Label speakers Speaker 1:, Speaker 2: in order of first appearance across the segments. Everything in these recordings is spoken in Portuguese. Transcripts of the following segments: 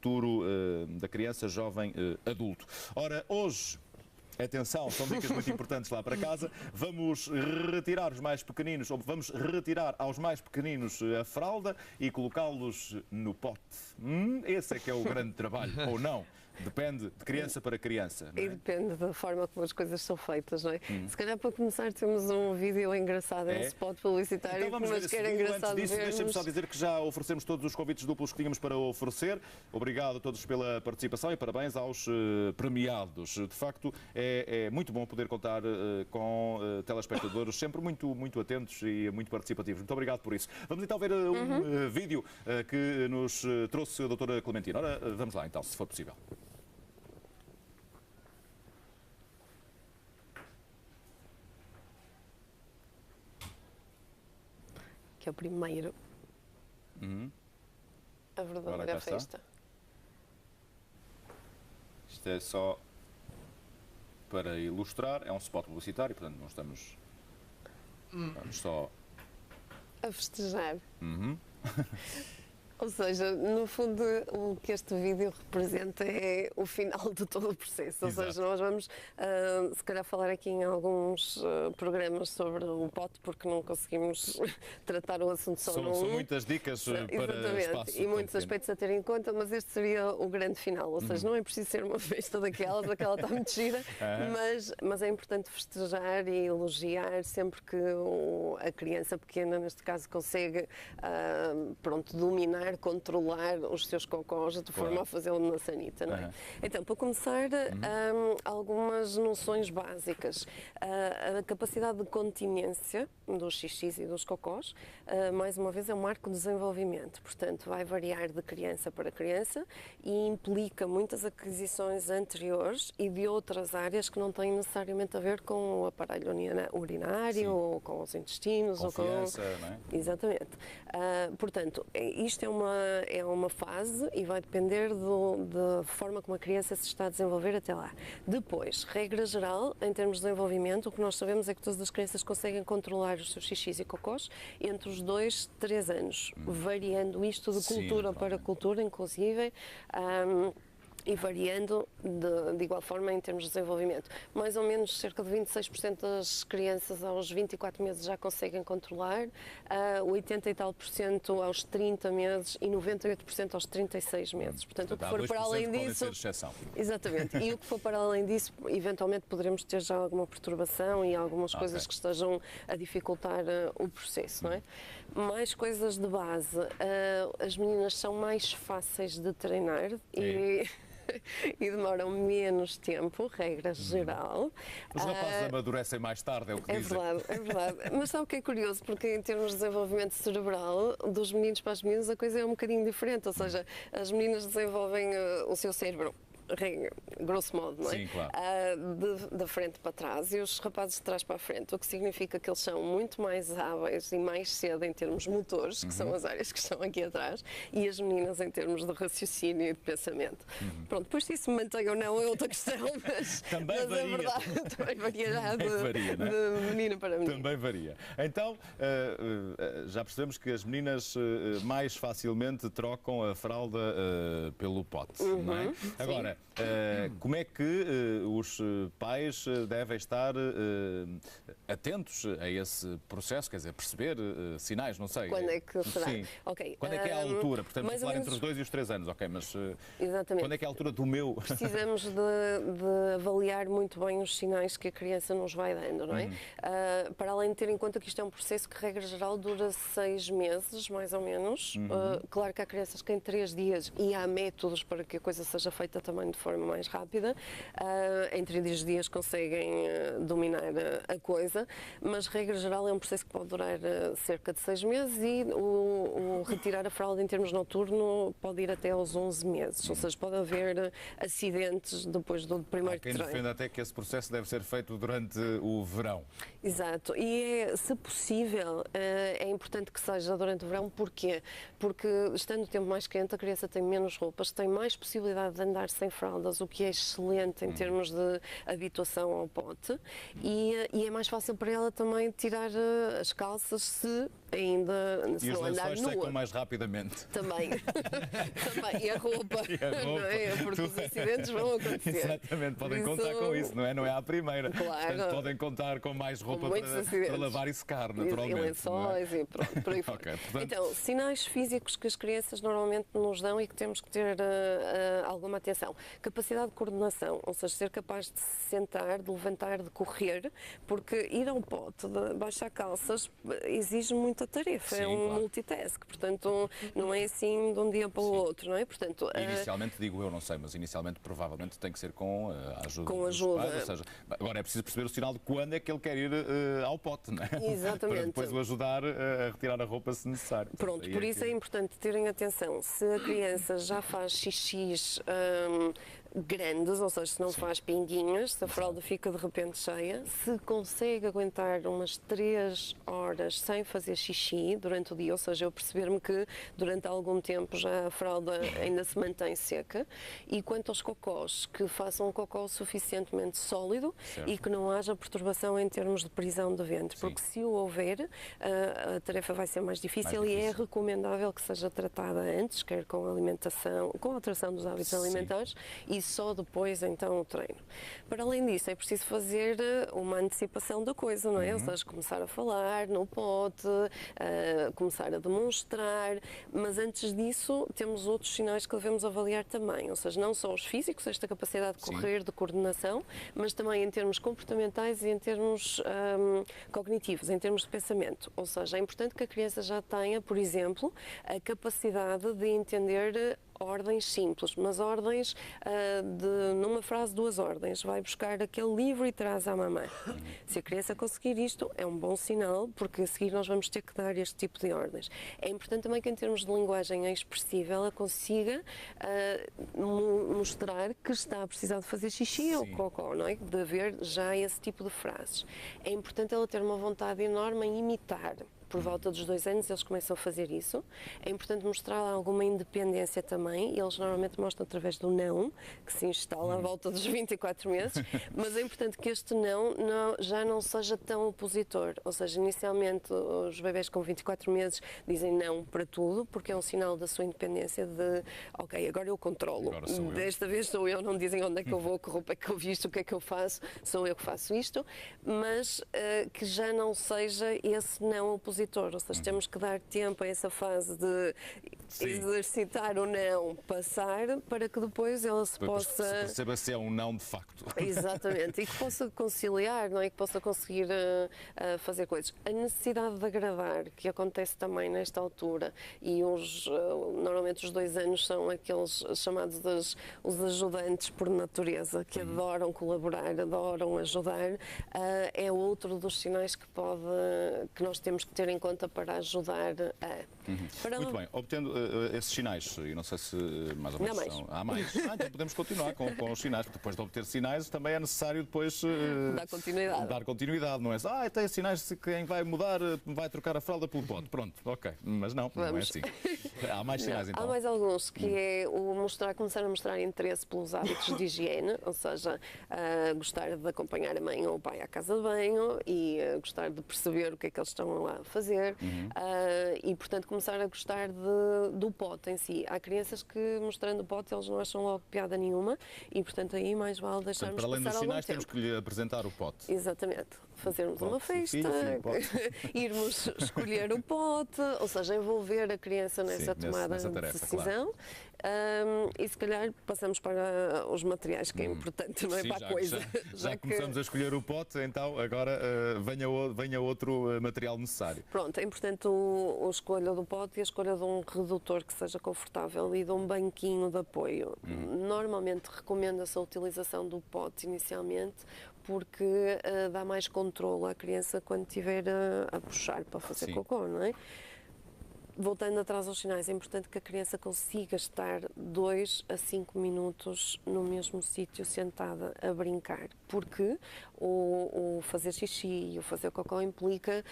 Speaker 1: futuro da criança, jovem, adulto. Ora, hoje... Atenção, são dicas muito importantes lá para casa. Vamos retirar os mais pequeninos, ou vamos retirar aos mais pequeninos a fralda e colocá-los no pote. Esse é que é o grande trabalho, ou não? Depende de criança para criança. Não é?
Speaker 2: E depende da forma como as coisas são feitas, não é? Se calhar para começar temos um vídeo engraçado, um spot publicitário,
Speaker 1: então vamos
Speaker 2: mas que era engraçado
Speaker 1: antes disso,
Speaker 2: vermos.
Speaker 1: deixa-me só dizer que já oferecemos todos os convites duplos que tínhamos para oferecer. Obrigado a todos pela participação e parabéns aos premiados. De facto, é muito bom poder contar com telespectadores sempre muito atentos e muito participativos. Muito obrigado por isso. Vamos então ver um vídeo que nos trouxe a doutora Clementina. Ora, vamos lá então, se for possível.
Speaker 2: Que é o primeiro. A verdadeira festa.
Speaker 1: Isto é só para ilustrar, é um spot publicitário, portanto não estamos... Vamos só...
Speaker 2: A festejar. Ou seja, no fundo, o que este vídeo representa é o final de todo o processo. Ou seja, nós vamos, se calhar, falar aqui em alguns programas sobre o pote, porque não conseguimos tratar o assunto só num.
Speaker 1: São muitas dicas para espaço.
Speaker 2: E muitos aspectos a ter em conta, mas este seria o grande final. Ou seja, não é preciso ser uma festa daquelas, aquela está muito gira, mas é importante festejar e elogiar sempre que a criança pequena, neste caso, consegue dominar, controlar os seus cocós de forma a fazê-lo na sanita, não é? Então, para começar, algumas noções básicas. A capacidade de continência dos xixis e dos cocós, mais uma vez, é um marco de desenvolvimento, portanto, vai variar de criança para criança e implica muitas aquisições anteriores e de outras áreas que não têm necessariamente a ver com o aparelho urinário ou com os intestinos.
Speaker 1: Confiança,
Speaker 2: ou com...
Speaker 1: não é?
Speaker 2: Exatamente. Portanto, isto é uma fase e vai depender da forma como a criança se está a desenvolver até lá. Depois, regra geral, em termos de desenvolvimento, o que nós sabemos é que todas as crianças conseguem controlar os seus xixis e cocós entre os 2 e 3 anos, variando isto de cultura para cultura, inclusive. E variando de igual forma em termos de desenvolvimento. Mais ou menos cerca de 26% das crianças aos 24 meses já conseguem controlar, 80 e tal % aos 30 meses e 98% aos 36 meses. Portanto, o que for para além disso... Exatamente. E o que for para além disso, eventualmente poderemos ter já alguma perturbação e algumas coisas que estejam a dificultar o processo, não é? Mais coisas de base. As meninas são mais fáceis de treinar e demoram menos tempo, regra geral.
Speaker 1: Os rapazes amadurecem mais tarde, é o que dizem.
Speaker 2: É verdade. Mas sabe o que é curioso? Porque em termos de desenvolvimento cerebral, dos meninos para as meninas, a coisa é um bocadinho diferente. Ou seja, as meninas desenvolvem o seu cérebro, grosso modo, não é?
Speaker 1: Sim, claro.
Speaker 2: Da frente para trás e os rapazes de trás para a frente, o que significa que eles são muito mais hábeis e mais cedo em termos motores, que são as áreas que estão aqui atrás, e as meninas em termos de raciocínio e de pensamento. Pronto, depois se isso mantém ou não é outra questão, mas
Speaker 1: também varia.
Speaker 2: A verdade também varia de menina para menina.
Speaker 1: Também varia. Então, já percebemos que as meninas mais facilmente trocam a fralda pelo pote, não é? Agora, como é que os pais devem estar atentos a esse processo, quer dizer, perceber sinais, não sei.
Speaker 2: Quando é que será?
Speaker 1: Sim.
Speaker 2: Okay.
Speaker 1: Quando é que é a altura? Portanto, vamos falar entre os 2 e os 3 anos, ok, mas
Speaker 2: exatamente.
Speaker 1: Quando é que é a altura do meu?
Speaker 2: Precisamos de avaliar muito bem os sinais que a criança nos vai dando, não é? Para além de ter em conta que isto é um processo que, regra geral, dura 6 meses, mais ou menos. Claro que há crianças que em 3 dias, e há métodos para que a coisa seja feita também de forma mais rápida, em 3 dias conseguem dominar a coisa, mas regra geral é um processo que pode durar cerca de 6 meses e o retirar a fralda em termos noturno pode ir até aos 11 meses, ou seja, pode haver acidentes depois do primeiro treino.
Speaker 1: Há quem defenda até que esse processo deve ser feito durante o verão.
Speaker 2: Exato, e se possível é importante que seja durante o verão. Porquê? Porque estando o tempo mais quente a criança tem menos roupas, tem mais possibilidade de andar sem fraldas, o que é excelente em termos de habituação ao pote, e é mais fácil para ela também tirar as calças se ainda se
Speaker 1: E os
Speaker 2: não andar
Speaker 1: lençóis secam
Speaker 2: nua.
Speaker 1: mais rapidamente.
Speaker 2: Também. Também. E a roupa.
Speaker 1: E a roupa.
Speaker 2: Não é? Porque os acidentes vão acontecer.
Speaker 1: Exatamente, podem
Speaker 2: Por
Speaker 1: contar
Speaker 2: isso-
Speaker 1: com isso, não é à primeira.
Speaker 2: Claro.
Speaker 1: Portanto, podem contar com mais roupa
Speaker 2: muitos
Speaker 1: para
Speaker 2: acidentes.
Speaker 1: lavar e secar,
Speaker 2: E
Speaker 1: naturalmente. não é?
Speaker 2: lençóis e pronto, por aí fora.
Speaker 1: Ok, portanto-
Speaker 2: Então, sinais físicos que as crianças normalmente nos dão e que temos que ter alguma atenção. Capacidade de coordenação, ou seja, ser capaz de se sentar, de levantar, de correr, porque ir ao pote, de baixar calças, exige muita tarefa,
Speaker 1: Sim,
Speaker 2: é um
Speaker 1: claro.
Speaker 2: multitask, portanto, não é assim de um dia para o outro, não é? Portanto,
Speaker 1: Inicialmente, digo eu, não sei, mas inicialmente provavelmente tem que ser com a ajuda
Speaker 2: Com
Speaker 1: dos
Speaker 2: ajuda.
Speaker 1: pais, ou seja, agora é preciso perceber o sinal de quando é que ele quer ir ao pote, não é?
Speaker 2: Exatamente.
Speaker 1: Para depois o ajudar a retirar a roupa se necessário.
Speaker 2: Pronto,
Speaker 1: Aí
Speaker 2: por isso
Speaker 1: que-
Speaker 2: é importante terem atenção. Se a criança já faz xixis grandes, ou seja, se não faz pinguinhas, se a fralda fica de repente cheia, se consegue aguentar umas 3 horas sem fazer xixi durante o dia, ou seja, eu perceber-me que durante algum tempo já a fralda ainda se mantém seca, e quanto aos cocós, que façam um cocó suficientemente sólido
Speaker 1: Certo.
Speaker 2: e que não haja perturbação em termos de prisão de ventre, porque se o houver, a tarefa vai ser mais difícil,
Speaker 1: Mais
Speaker 2: e é
Speaker 1: difícil.
Speaker 2: recomendável que seja tratada antes, quer com alimentação, com a alteração dos hábitos
Speaker 1: Sim.
Speaker 2: alimentares, e só depois então o treino. Para além disso, é preciso fazer uma antecipação da coisa, não é? Ou seja, começar a falar no pote, começar a demonstrar, mas antes disso temos outros sinais que devemos avaliar também, ou seja, não só os físicos, esta capacidade de
Speaker 1: Sim.
Speaker 2: correr, de coordenação, mas também em termos comportamentais e em termos cognitivos, em termos de pensamento. Ou seja, é importante que a criança já tenha, por exemplo, a capacidade de entender ordens simples, mas ordens numa frase, 2 ordens. Vai buscar aquele livro e traz à mamãe. Se a criança conseguir isto, é um bom sinal, porque a seguir nós vamos ter que dar este tipo de ordens. É importante também que, em termos de linguagem expressiva, ela consiga mostrar que está a precisar de fazer xixi ou
Speaker 1: Sim.
Speaker 2: cocó, não é? De haver já esse tipo de frases. É importante ela ter uma vontade enorme em imitar. Por volta dos 2 anos eles começam a fazer isso. É importante mostrar alguma independência também, e eles normalmente mostram através do não, que se instala à volta dos 24 meses, mas é importante que este já não seja tão opositor, ou seja, inicialmente os bebés com 24 meses dizem não para tudo, porque é um sinal da sua independência de, ok, agora eu controlo,
Speaker 1: Agora sou eu.
Speaker 2: desta vez sou eu, não dizem onde é que eu vou, que roupa é que eu visto, o que é que eu faço, sou eu que faço isto, mas que já não seja esse não opositor, ou seja, temos que dar tempo a essa fase de
Speaker 1: Sim.
Speaker 2: exercitar o não, passar, para que depois ela se
Speaker 1: Depois
Speaker 2: possa...
Speaker 1: se perceba se é um não de facto.
Speaker 2: Exatamente, e que possa conciliar, não é? Que possa conseguir fazer coisas. A necessidade de agradar, que acontece também nesta altura, e normalmente os 2 anos são aqueles chamados os ajudantes por natureza, que adoram colaborar, adoram ajudar, é outro dos sinais que nós temos que ter em conta para ajudar a...
Speaker 1: Muito bem, obtendo esses sinais, e não sei se mais ou
Speaker 2: Não há
Speaker 1: menos
Speaker 2: mais.
Speaker 1: são... Há mais. Então podemos continuar com os sinais, porque depois de obter sinais também é necessário depois
Speaker 2: Dar continuidade.
Speaker 1: dar continuidade, não é? Tem sinais de quem vai mudar, vai trocar a fralda pelo pote. Pronto, ok. Mas não é
Speaker 2: Vamos.
Speaker 1: assim. Há mais sinais então.
Speaker 2: Há mais alguns, que é começar a mostrar interesse pelos hábitos de higiene, ou seja, gostar de acompanhar a mãe ou o pai à casa de banho e gostar de perceber o que é que eles estão lá a fazer e, portanto, começar a gostar do pote em si. Há crianças que, mostrando o pote, eles não acham logo piada nenhuma e, portanto, aí mais vale
Speaker 1: Portanto,
Speaker 2: deixarmos
Speaker 1: para além
Speaker 2: passar
Speaker 1: dos
Speaker 2: algum
Speaker 1: sinais, temos
Speaker 2: tempo.
Speaker 1: que lhe apresentar o pote.
Speaker 2: Exatamente. Fazermos
Speaker 1: Pote,
Speaker 2: uma festa,
Speaker 1: filho, pote.
Speaker 2: irmos escolher o pote, ou seja, envolver a criança nessa tomada
Speaker 1: nessa
Speaker 2: de
Speaker 1: tarefa,
Speaker 2: decisão. E se calhar passamos para os materiais, que é importante, não é?
Speaker 1: Sim,
Speaker 2: Para a coisa.
Speaker 1: já
Speaker 2: que-
Speaker 1: começamos a escolher o pote, então agora venha outro material necessário.
Speaker 2: Pronto, é importante a escolha do pote e a escolha de um redutor que seja confortável e de um banquinho de apoio. Normalmente recomenda-se a utilização do pote inicialmente, porque dá mais controle à criança quando estiver a puxar para fazer
Speaker 1: Sim.
Speaker 2: cocô, não é? voltando atrás aos sinais, é importante que a criança consiga estar 2 a 5 minutos no mesmo sítio sentada a brincar, porque o fazer xixi e o fazer cocó implica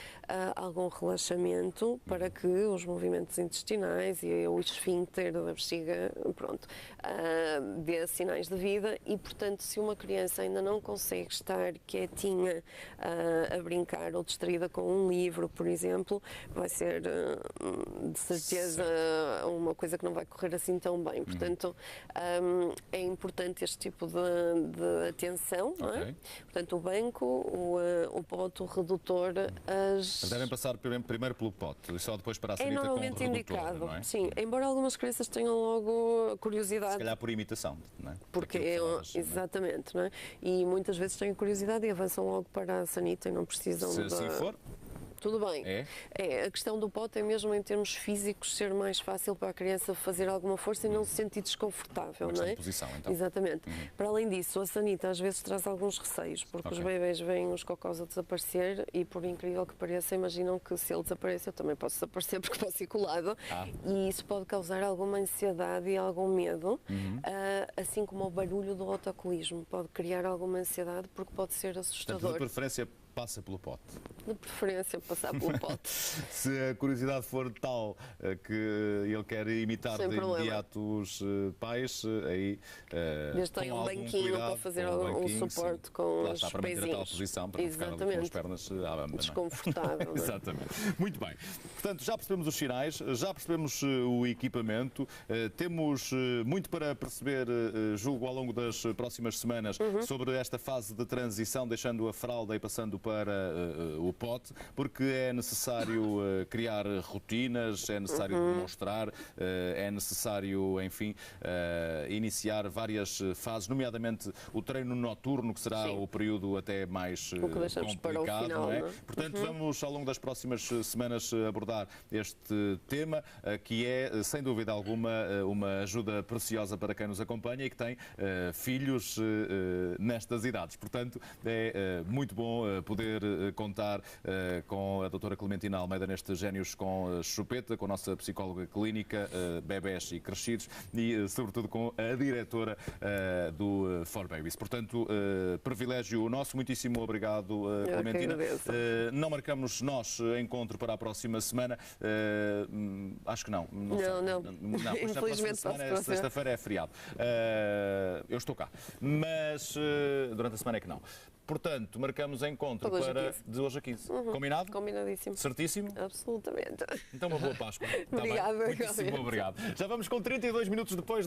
Speaker 2: algum relaxamento para que os movimentos intestinais e o esfíncter da bexiga, pronto, dê sinais de vida e, portanto, se uma criança ainda não consegue estar quietinha a brincar ou distraída com um livro, por exemplo, vai ser de certeza uma coisa que não vai correr assim tão bem. Portanto, é importante este tipo de atenção, não é? Portanto, o banco, o pote, o redutor,
Speaker 1: Mas devem passar primeiro pelo pote e só depois para a sanita com o
Speaker 2: normalmente
Speaker 1: redutor,
Speaker 2: indicado,
Speaker 1: não é?
Speaker 2: sim, embora algumas crianças tenham logo curiosidade.
Speaker 1: Se calhar por imitação, não é?
Speaker 2: Porque exatamente,
Speaker 1: não é?
Speaker 2: não é? E muitas vezes têm curiosidade e avançam logo para a sanita e não precisam
Speaker 1: Se assim for,
Speaker 2: tudo bem. A questão do pote é mesmo em termos físicos ser mais fácil para a criança fazer alguma força e não se sentir desconfortável, não é?
Speaker 1: de posição, então.
Speaker 2: Exatamente. Para além disso, a sanita às vezes traz alguns receios, porque os bebês veem os cocós a desaparecer e, por incrível que pareça, imaginam que se ele desaparece eu também posso desaparecer porque posso ir colado e isso pode causar alguma ansiedade e algum medo, assim como o barulho do autocolismo pode criar alguma ansiedade porque pode ser assustador.
Speaker 1: Portanto, de preferência, passa pelo pote.
Speaker 2: De preferência, passar pelo pote.
Speaker 1: Se a curiosidade for tal que ele quer imitar de imediato os pais, aí
Speaker 2: desde tem um banquinho para fazer um suporte com os
Speaker 1: para manter a tal posição, para não ficar ali com as pernas à bamba.
Speaker 2: Desconfortável.
Speaker 1: Não é? Exatamente. Muito bem. Portanto, já percebemos os sinais, já percebemos o equipamento, temos muito para perceber, julgo, ao longo das próximas semanas, sobre esta fase de transição, deixando a fralda e passando para o pote, porque é necessário criar rotinas, é necessário demonstrar, é necessário, enfim, iniciar várias fases, nomeadamente o treino noturno, que será o período até mais complicado,
Speaker 2: para o final,
Speaker 1: não é?
Speaker 2: Não é?
Speaker 1: Portanto, vamos ao longo das próximas semanas abordar este tema, que é, sem dúvida alguma, uma ajuda preciosa para quem nos acompanha e que tem filhos nestas idades. Portanto, é muito bom poder contar com a doutora Clementina Almeida neste Génios com Chupeta, com a nossa psicóloga clínica, bebés e crescidos e, sobretudo, com a diretora do For Babies. Portanto, privilégio nosso. Muitíssimo obrigado, Clementina. Não marcamos nós encontro para a próxima semana. Acho que não. Não.
Speaker 2: Infelizmente,
Speaker 1: sexta-feira é feriado. Eu estou cá. Mas durante a semana é que não. Portanto, marcamos encontro para de hoje a 15. Combinado?
Speaker 2: Combinadíssimo.
Speaker 1: Certíssimo?
Speaker 2: Absolutamente.
Speaker 1: Então, uma boa Páscoa.
Speaker 2: Obrigada.
Speaker 1: Muitíssimo obrigado. Já vamos com 32 minutos depois